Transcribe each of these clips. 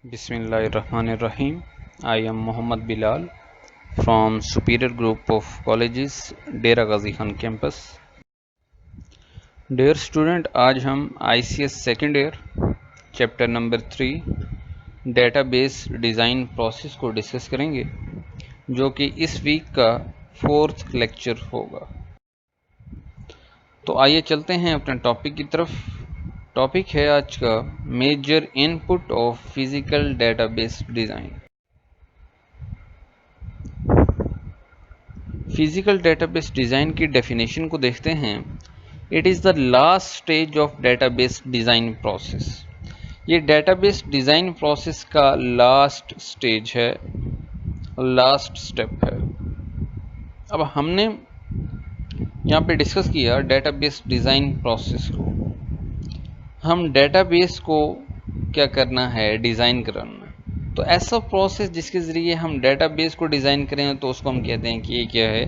Bismillahirrahmanirrahim. I am Muhammad Bilal from Superior Group of Colleges, Dera Ghazi Khan campus. Dear student, आज हम ICS second year chapter number 3 database design process को discuss करेंगे, जो कि इस week का 4th lecture होगा। तो आइए चलते हैं अपने टॉपिक की तरफ। टॉपिक है आज का major input of physical database design. Physical database design की डेफिनेशन को देखते हैं। It is the last stage of database design process. ये डेटाबेस डिज़ाइन प्रोसेस का लास्ट स्टेज है, लास्ट स्टेप है। अब हमने यहाँ पे डिस्कस किया डेटाबेस डिज़ाइन प्रोसेस को। हम डेटाबेस को क्या करना है, डिज़ाइन करना। तो ऐसा प्रोसेस जिसके ज़रिए हम डेटाबेस को डिज़ाइन करें तो उसको हम कहते हैं कि ये क्या है,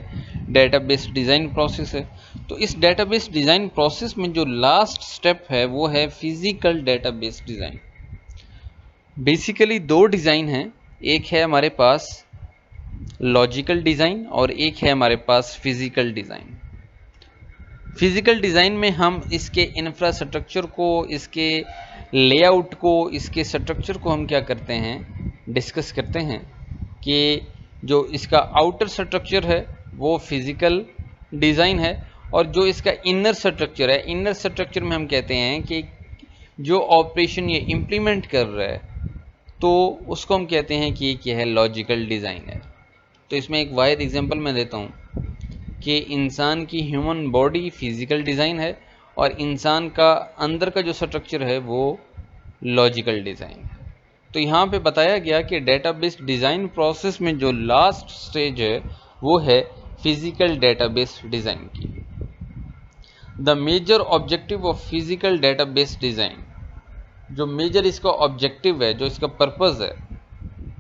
डेटाबेस डिज़ाइन प्रोसेस है। तो इस डेटाबेस डिज़ाइन प्रोसेस में जो लास्ट स्टेप है वो है फिजिकल डेटाबेस डिज़ाइन। बेसिकली दो डिज़ाइन हैं, एक है हमारे पास लॉजिकल डिज़ाइन और एक है हमारे पास फिजिकल डिज़ाइन। फिजिकल डिज़ाइन में हम इसके इंफ्रास्ट्रक्चर को, इसके लेआउट को, इसके स्ट्रक्चर को हम क्या करते हैं, डिस्कस करते हैं कि जो इसका आउटर स्ट्रक्चर है वो फिजिकल डिज़ाइन है और जो इसका इनर स्ट्रक्चर है, इनर स्ट्रक्चर में हम कहते हैं कि जो ऑपरेशन ये इम्प्लीमेंट कर रहा है तो उसको हम कहते हैं कि ये क्या है, लॉजिकल डिज़ाइन है। तो इसमें एक वाहिद एग्जांपल मैं देता हूँ कि इंसान की ह्यूमन बॉडी फिजिकल डिज़ाइन है और इंसान का अंदर का जो स्ट्रक्चर है वो लॉजिकल डिज़ाइन है। तो यहाँ पे बताया गया कि डेटाबेस डिज़ाइन प्रोसेस में जो लास्ट स्टेज है वो है फिजिकल डेटाबेस डिज़ाइन की। The major objective of physical database design, जो मेजर इसका ऑब्जेक्टिव है, जो इसका पर्पज़ है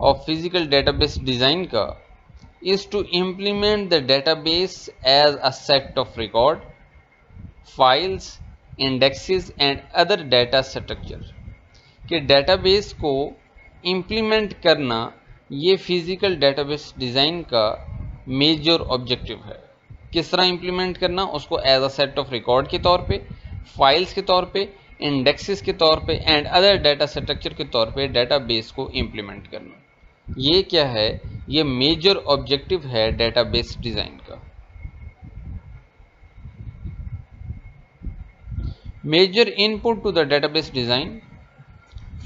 ऑफ फिजिकल डेटाबेस डिज़ाइन का, is to implement the database as a set of record, files, indexes and other data structure। कि database को implement करना ये फिजिकल डेटाबेस डिज़ाइन का मेजर ऑब्जेक्टिव है। किस तरह इम्प्लीमेंट करना, उसको as a set of record के तौर पे, फाइल्स के तौर पे, इंडेक्सेस के तौर पे एंड अदर डाटा स्ट्रक्चर के तौर पे डेटाबेस को इम्प्लीमेंट करना। ये क्या है, ये मेजर ऑब्जेक्टिव है डेटाबेस डिज़ाइन का। Major input to the database design,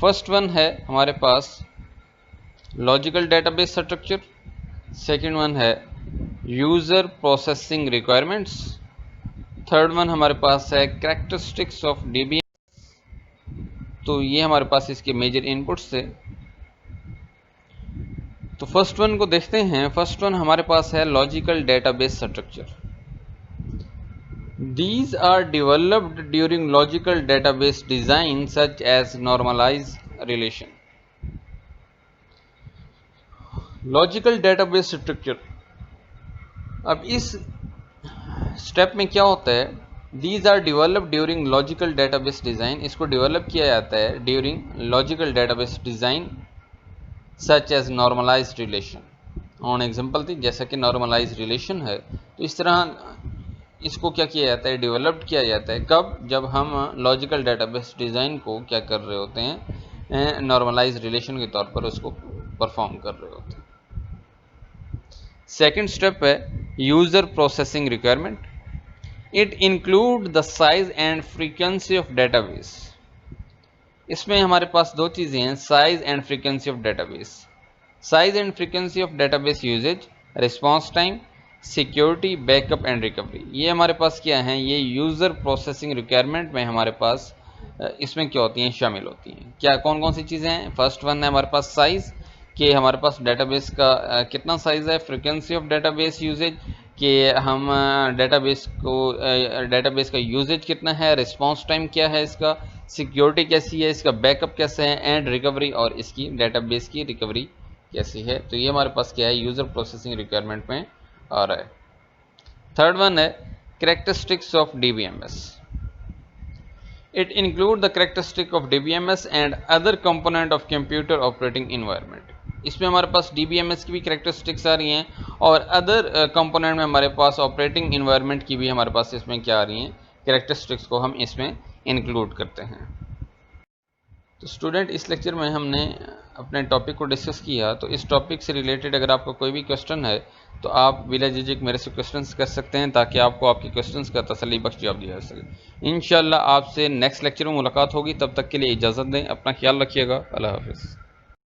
first one है हमारे पास logical database structure, second one है user processing requirements, third one हमारे पास है कैरेक्टरिस्टिक्स ऑफ डीबीएम। तो ये हमारे पास इसके मेजर इनपुट्स थे। तो फर्स्ट वन को देखते हैं। फर्स्ट वन हमारे पास है logical database structure. These are developed during logical database design such as normalized relation। Logical database structure, अब इस स्टेप में क्या होता है, these are developed during logical database design, इसको डेवलप किया जाता है during logical database design such as normalized relation. On example थी, जैसा कि नॉर्मलाइज्ड रिलेशन है, तो इस तरह इसको क्या किया जाता है, डेवलप्ड किया जाता है। कब, जब हम लॉजिकल डेटाबेस डिज़ाइन को क्या कर रहे होते हैं, नॉर्मलाइज्ड रिलेशन के तौर पर उसको परफॉर्म कर रहे होते हैं। सेकेंड स्टेप है user processing requirement. It include the size and frequency of database. इसमें हमारे पास दो चीज़ें हैं, size and frequency of database. Size and frequency of database usage, response time, security, backup and recovery, ये हमारे पास क्या है, ये यूज़र प्रोसेसिंग रिक्वायरमेंट में हमारे पास इसमें क्या होती हैं, शामिल होती हैं। क्या कौन कौन सी चीज़ें हैं, फर्स्ट वन है हमारे पास साइज़, कि हमारे पास डेटाबेस का कितना साइज़ है, फ्रीक्वेंसी ऑफ डेटाबेस यूजेज, कि हम डेटाबेस का यूजेज कितना है, रिस्पॉन्स टाइम क्या है इसका, सिक्योरिटी कैसी है, इसका बैकअप कैसे है एंड रिकवरी, और इसकी डेटाबेस की रिकवरी कैसी है। तो ये हमारे पास क्या है, यूज़र प्रोसेसिंग रिक्वायरमेंट में आ रहा है। थर्ड वन है characteristics of DBMS. It include the characteristic of DBMS and other component of computer operating environment. इसमें हमारे पास DBMS की भी characteristics आ रही हैं और other component में हमारे पास operating environment की भी हमारे पास इसमें क्या आ रही हैं, characteristics को हम इसमें include करते हैं। तो स्टूडेंट, इस लेक्चर में हमने अपने टॉपिक को डिस्कस किया। तो इस टॉपिक से रिलेटेड अगर आपका कोई भी क्वेश्चन है तो आप बिला झिझक मेरे से क्वेश्चंस कर सकते हैं, ताकि आपको आपके क्वेश्चंस का तसल्ली बख्श जवाब दिया जा सके। इंशाल्लाह आपसे नेक्स्ट लेक्चर में मुलाकात होगी। तब तक के लिए इजाज़त दें, अपना ख्याल रखिएगा। अल्लाह हाफिज़।